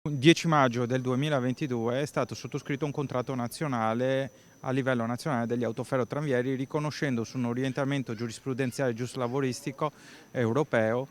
Il 10 maggio del 2022 è stato sottoscritto un contratto nazionale a livello nazionale degli autoferrotranvieri, riconoscendo su un orientamento giurisprudenziale giuslavoristico europeo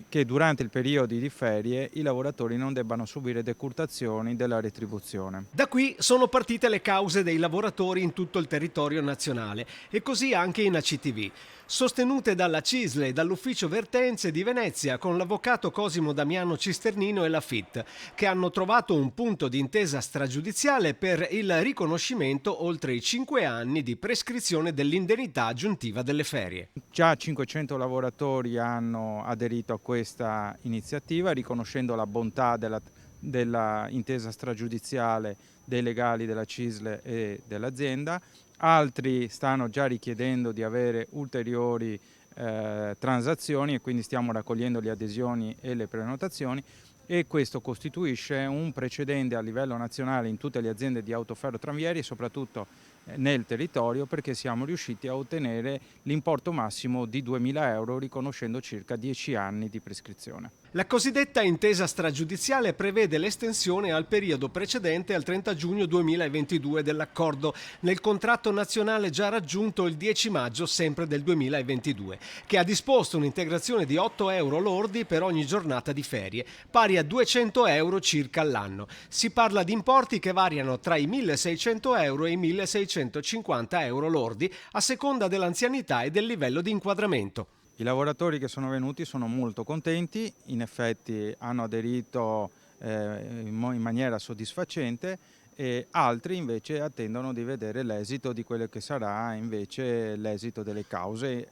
che durante il periodo di ferie i lavoratori non debbano subire decurtazioni della retribuzione. Da qui sono partite le cause dei lavoratori in tutto il territorio nazionale e così anche in ACTV, sostenute dalla CISL e dall'Ufficio Vertenze di Venezia con l'avvocato Cosimo Damiano Cisternino e la FIT, che hanno trovato un punto di intesa stragiudiziale per il riconoscimento oltre i 5 anni di prescrizione dell'indennità aggiuntiva delle ferie. Già 500 lavoratori hanno aderito a questa iniziativa, riconoscendo la bontà della intesa stragiudiziale dei legali della CISL e dell'azienda. Altri stanno già richiedendo di avere ulteriori transazioni e quindi stiamo raccogliendo le adesioni e le prenotazioni, e questo costituisce un precedente a livello nazionale in tutte le aziende di autoferrotranvieri e soprattutto nel territorio, perché siamo riusciti a ottenere l'importo massimo di 2.000 euro, riconoscendo circa 10 anni di prescrizione. La cosiddetta intesa stragiudiziale prevede l'estensione al periodo precedente al 30 giugno 2022 dell'accordo nel contratto nazionale già raggiunto il 10 maggio sempre del 2022, che ha disposto un'integrazione di 8 euro lordi per ogni giornata di ferie, pari a 200 euro circa all'anno. Si parla di importi che variano tra i 1.600 euro e i 1.650 euro lordi a seconda dell'anzianità e del livello di inquadramento. I lavoratori che sono venuti sono molto contenti, in effetti hanno aderito in maniera soddisfacente, e altri invece attendono di vedere l'esito di quello che sarà invece l'esito delle cause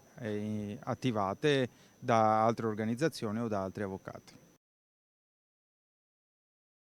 attivate da altre organizzazioni o da altri avvocati.